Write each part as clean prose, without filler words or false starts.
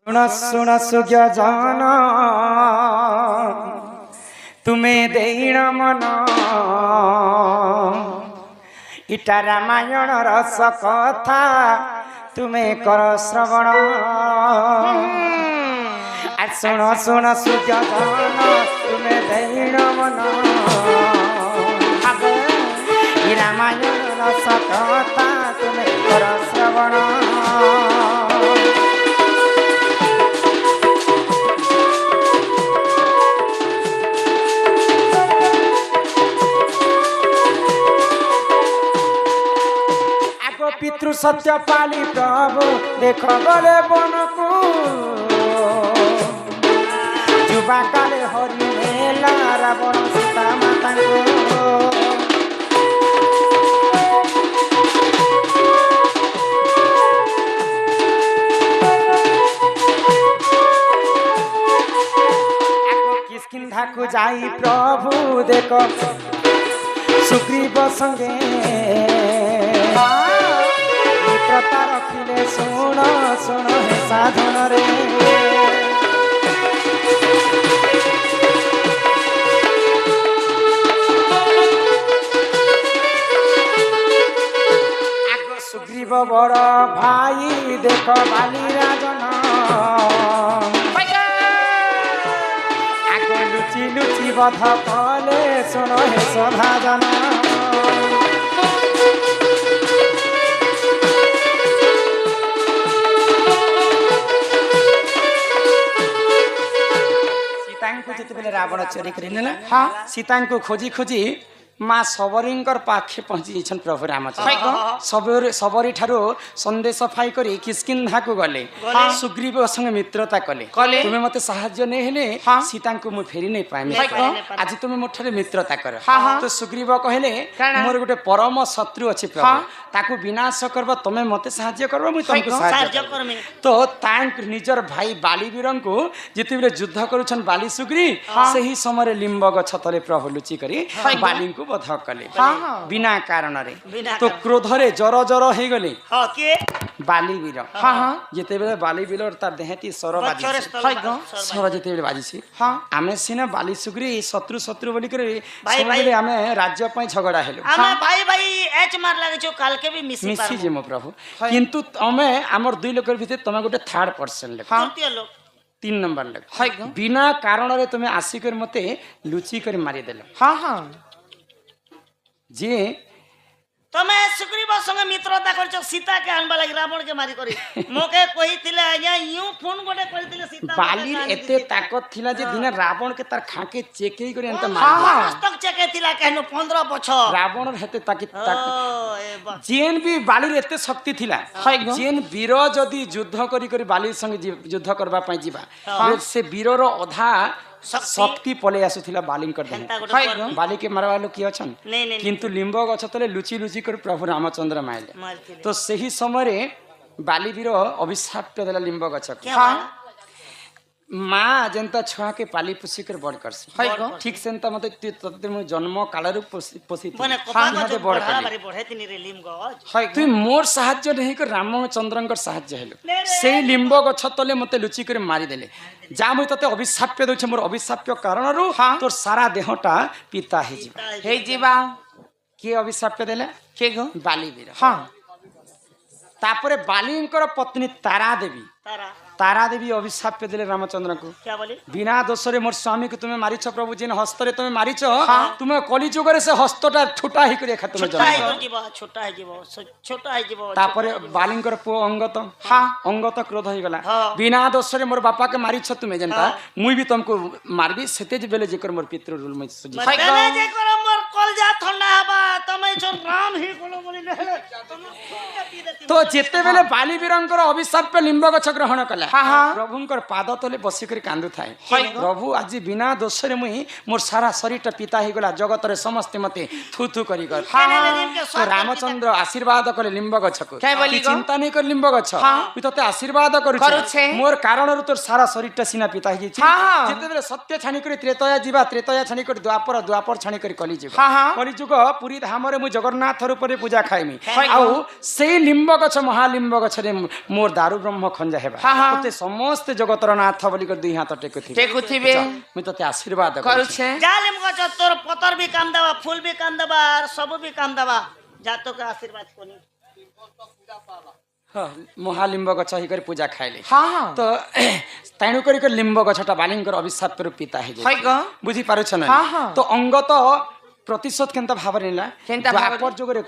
सुन सुन सुज्ञ जान तुम्हें देण मन इटा रामायण रस कथा तुम्हें कर श्रवण सुन सुन सुज्ञ जान तुम्हें देण मन रामायण रस कथा तुम्हें कर श्रवण पितृ सत्य पाली प्रभु देख गले बन को युवा काले हरि मेला रावण सीता माता को किष्किंधा को जाई प्रभु देख सुग्रीव संगे मित्रता रखिले सुन सुन हे साधन रे आग सुग्रीव बड़ भाई देख बाली राजन आग लुचि लुचि बध कले सुन हे सभाजन जिते रावण चोरी कर सीता को खोजी खोजी माँ सबरी पाखे पहुंची प्रभु रामचंद्र सबरी ठारू संदेश पाई करी किष्किंधा को गले सुग्रीव संगे मित्रता कले तुम्हें मत साहाय्य नहीं हेले सीता को मु फेरी नहीं पाइमी आज तुम्हें मोठे मित्रता कर तो सुग्रीव कहले मोर गोटे परम शत्रु अच्छी प्रभु ताकू विनाश करबा तमे मते साहाय्य करबा मु तुमको साहाय्य करबे तो तांक निजर भाई बालीवीर को जिते बेले युद्ध करूछन बाली सुग्री सही समय लिंब गछ तले प्रभु लुचि करी बाली को बध कले बिना कारण रे तो क्रोध रे जर जर हे गले बालीवीर जिते बेले बालीवीर तार देहती सर बाजी सर जिते बेले बाजी आमे सिना बाली सुग्री शत्रु शत्रु बोली करे भाई आमे राज्य पई झगड़ा हेलो आमे भाई भाई एच मार लागे जो काल के भी मिसी जे मो प्रभु किंतु तमे हमर दुई लोकर भीतर तमे गोटे थर्ड पर्सन ले लोग 3 नंबर ले बिना कारण रे तमे आसी कर मते लुची कर मारी देलो हां हां जे तमे सुग्रीव संग मित्रता करछ सीता के आनबा लागि रावण के मारी करी मोके कहितिले आज्ञा यू फोन गोटे करितिले सीता बाली एते ताकत थिला जे दिन रावण के तार खाके चेकई करी अंत मार मस्तक चेके थिला कहनो 15 बछर रावण हेते ताकत जेन भी बाली एते शक्ति थिला जेन वीर जदी युद्ध करी करी बाली संग युद्ध करबा पई जीवा से वीर रो अधा शक्ति पले आसुथिला बाली कर दे बाली के मारवा लो की अछन किंतु लिंब गछ तले लुचि लुचि कर प्रभु रामचंद्र माइले तो सही समय रे बाली वीर अभिशाप देला लिंब गछ माँ जनता छुआ के पाली पोसी कर बड़ करसी ठीक सेंता मते तते मु जन्म काल रु पोसी माने कपा बड़ बारी बढ़े तिनी रे लिंब गछ तू मोर सहाय्य नहीं कर रामचंद्रंकर सहाय्य हेलो से लिंब गछ तले मते लुचि कर मारी देले जा मु तते अभिशाप देछ मोर अभिशाप कारण रु तोर सारा देहटा पिता हे जीवा के अभिशाप देले के गो बाली वीर हां तापरे बालींकर पत्नी तारा देवी तारा देवी अभिशाप देले रामचंद्र को क्या बोली बिना दोष रे मोर स्वामी को तुम्हें मारिछ प्रभु जिन हस्त रे तुम्हें मारिछ तुम्हें कली जुग रे से हस्तटा छोटा ही करे खत्म छोटा है जीव तापरे बालींकर पो अंगत अंगत क्रोध हो गला बिना दोष रे मोर बापा के मारिछ तुम्हें जनता मुई भी तुमको मारबी सेते जे बेले जेकर मोर पितृ रूल में सुजी बेले जेकर मोर कलजा ठंडा हबा तमे जो राम ही कोलो बोली ले तो जेते बेले बाली वीरंकर अभिशाप पे लिंब गछ ग्रहण कला प्रभुंकर पाद तले बसी कर कांदु थाए प्रभु आज बिना दोष रे मुई मोर सारा शरीर पिता ही गला जगत रे समस्त मते थू थू करी कर तो रामचंद्र आशीर्वाद कले लिंब गछ को चिंता नहीं कर लिंब गछ मी तते आशीर्वाद करू मोर कारण तोर सारा शरीर सीना पिता ही जेते बेले सत्य छानी कर त्रेतया जीवा त्रेतया छानी कर द्वापर द्वापर छानी कर कली जीवा कली जुग पुरी धाम रे मु जगन्नाथ रूप पूजा खाइमी आउ से लिंब गछ महालिंब गछ रे मोर दारू ब्रह्म खंजा हेबा तते समस्त जगतर नाथ बोली कर दुई हाथ टेकुथिबे मु तते आशीर्वाद करूछे जालिम गछ तोर पतर भी काम देबा फूल भी काम देबा और सब भी काम देबा जातो का आशीर्वाद कोनी महालिंब गछ ही कर पूजा खाइले तो तेणु कर लिंब गछटा बालिंकर अभिशाप रूप पिता हे बुझी पारुछ न तो अंग तो प्रतिशोध केनता भाव नेला द्वापर जुगरे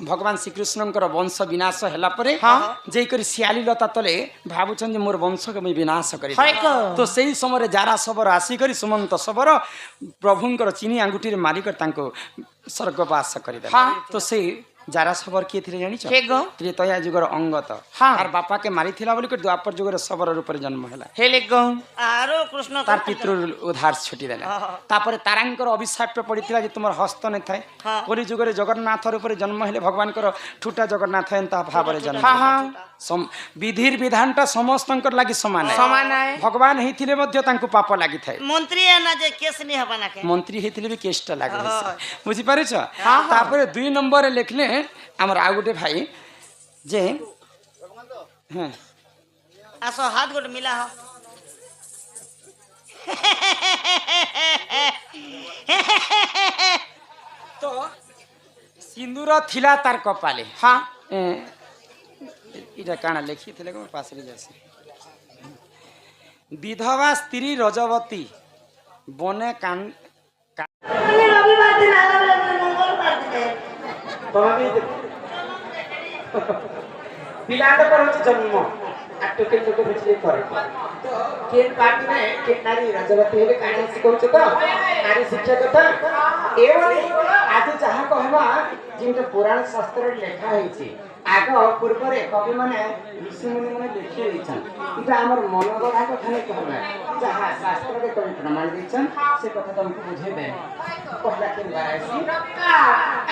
भगवान श्रीकृष्णकर वंश विनाश होला परे जेई करी सियाली लता तले भाबुछन जे मोर वंश के विनाश करी तो सेही समय जारा सबर आसी करी सुमंत सबर प्रभुंकर चीनी अंगुठी रे मारी कर तांको स्वर्गवास करी दे तो से जारा सबर किए थे जानी त्रेतया जुगर अंगत तार बापा के मारी थिला बोली कर द्वापर जुगर सबर रूप जन्म होला आरो कृष्ण तार पितृ उद्धार छुटी देला तापर तारांकर अभिशाप पड़िथिला जे तुमर हस्त न थाए पुरी जुगरे जगन्नाथ रूप जन्म हेले भगवान कर ठुटा जगन्नाथ एंता भाबरे जन्म विधिर विधानटा समस्तंकर लागि समान है भगवान हेथिले मध्य तांको पाप लागि थाए मंत्री ना जे केस नि हबा ना के मंत्री हेथिले भी केसटा लागि बुझी पारिछ तापर 2 नंबर लिखले हमर आ गुटे भाई जे आसो हाथ गोट मिला हो तो सिंदूर थिला तार कपाले इटा काना लिखी थे पास विधवा स्त्री रजवती बने कान जन्म आटके लोक भेटले करे तो केन पार्टी ने के नारी रजवती हेले कानी सिखौछ त नारी शिक्षा कथा एवनी आज जहा कहबा जिनते पुराण शास्त्र लेखा हेछि आग पूर्व रे कवि माने ऋषि मुनि माने लिखि दैछन इटा हमर मनोगढ़ा कथा नै कहबा जहा शास्त्र के कवि प्रमाण दैछन से कथा तुमको बुझेबे पहला के बारासी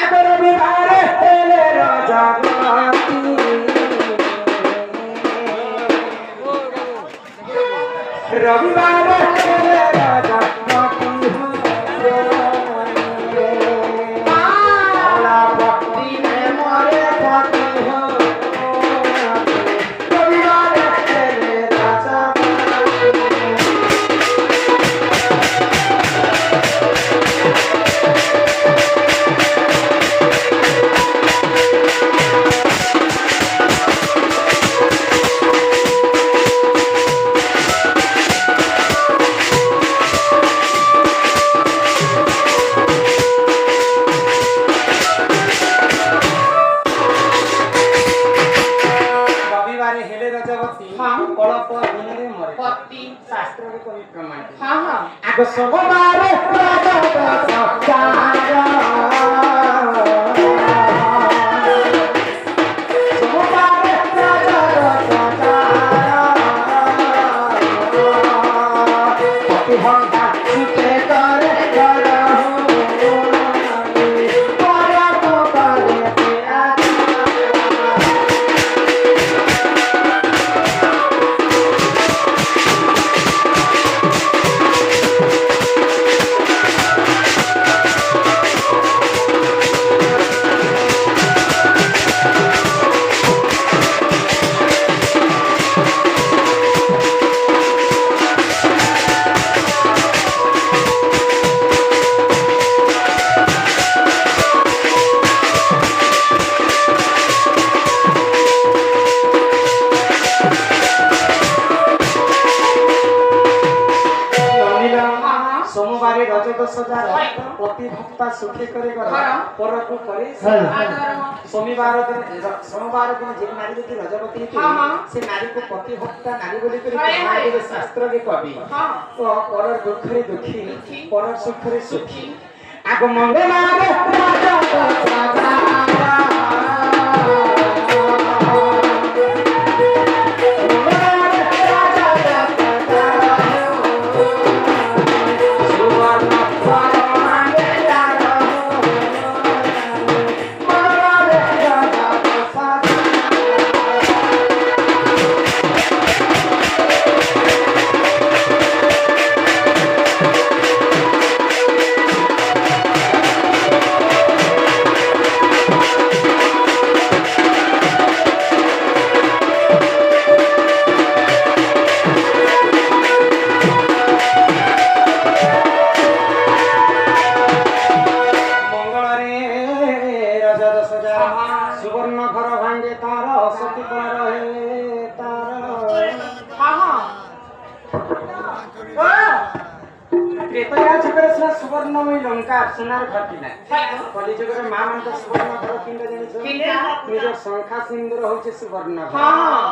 अगर विवाह हेले रजवती रविवार सुखे करे पर को करे सोमवार दिन जे नारी की रजवती थी से नारी को पति भक्ता नारी बोली कर शास्त्र के कवि तो पर दुख रे दुखी पर सुख रे सुखी आग मंगलार ত্রেতয়া যুগରେ ସିନା ସୁବର୍ଣ୍ଣମୟୀ ଲଙ୍କା সোনার ঘর ଥିଲା କଲି ଯୁଗରେ ମା ମାନଙ୍କ ସୁବର୍ଣ୍ଣ ଘର କିମ୍ବା ଜାଣିଛ ନିଜ ଶଙ୍ଖା ସିନ୍ଦୁର ହଉଛି ସୁବର୍ଣ୍ଣ ଘର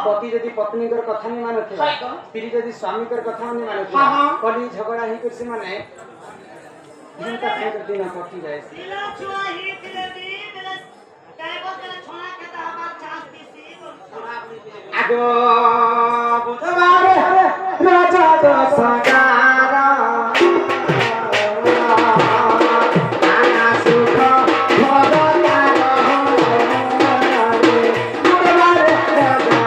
ପତି ଯଦି ପତ୍ନୀଙ୍କର କଥା ନି ମାନୁଥିବା ସ୍ତ୍ରୀ ଯଦି ସ୍ୱାମୀଙ୍କର କଥା ନି ମାନୁଥିବା କଲି ଝଗଡ଼ା ହେଇକରି ସେମାନେ ଦିନ କଟି ଯାଏ ଆଗ ବୁଧବାର ରାଜା ଦଶଗାର ନାନା ସୁଖ ଭଗବାନ ବୁଧବାର ରାଜା ଦଶଗାର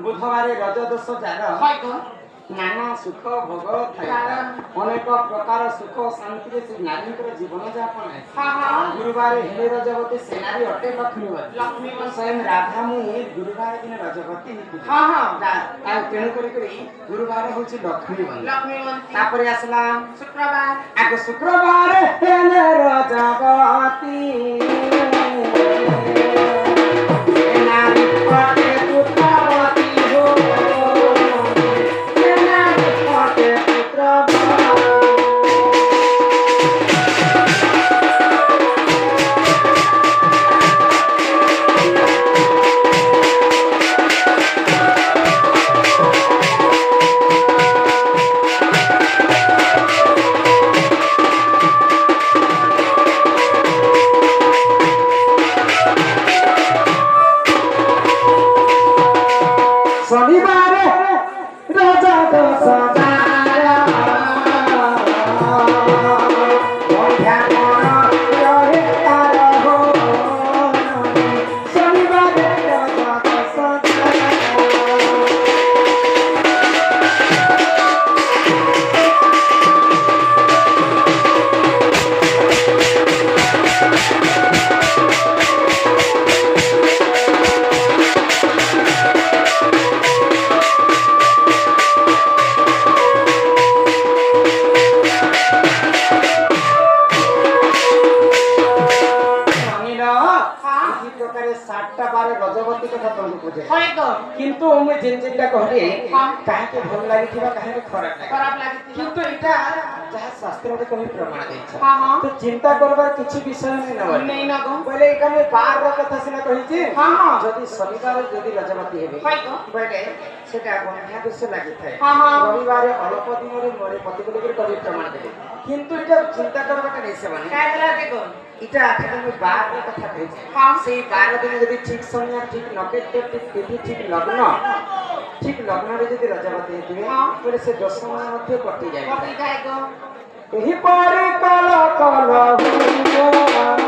ବୁଧବାରେ ରଜ ଦୋଷ ଯାର ନାନା ସୁଖ ଭୋଗ ଥାଏ ଅନେକ ପ୍ରକାର ସୁଖ ଶାନ୍ତିରେ ସେ ନାରୀଙ୍କର ଜୀବନ ଯାପନ ଗୁରୁବାର ହେଲେ ରଜବତୀ ସେ ନାରୀ ଅଟେ ଲକ୍ଷ୍ମୀ ସ୍ୱୟଂ ରାଧା ମୁନି ଗୁରୁବାର ଦିନ ରଜବତୀ ତେଣୁ କରି ଗୁରୁବାର ହଉଛି ଲକ୍ଷ୍ମୀ ତାପରେ ଆସିଲା ଶୁକ୍ରବାର ଆଗ ଶୁକ୍ରବାର ହେଲେ ରଜବତୀ শনিবার রাজা দশগার সন্ধ্যা রহে তার শনিবার রাজা দশগার सातटा बार रजवती कथा तुमको बुझे किंतु मैं जिनटा कहले काहे के भल लागि थिबा काहे के खराब लागि किंतु एटा जहा शास्त्र रे कहि प्रमाण दैछ तो चिंता करबार किछि विषय नै न बोले एका में बार रो कथा सिना कहि छी जदी शनिवार जदी रजवती हेबे बोले सेटा बन्या दोष लागि थाए रविवार अल्प दिन रे मोरे पति बोले कहि प्रमाण देबे किंतु एटा चिंता करबाटा नै से बने काय हला देखो इटा आखिर में बार रो कथा कहि छी सेई 12 दिन जदी ठीक समय ठीक नक्षत्र ठीक तिथि ठीक लग्न रे जदी रजवती हेबे बोले से 10 समय मध्ये कटि जाय गो एही पारे कल कल हुआ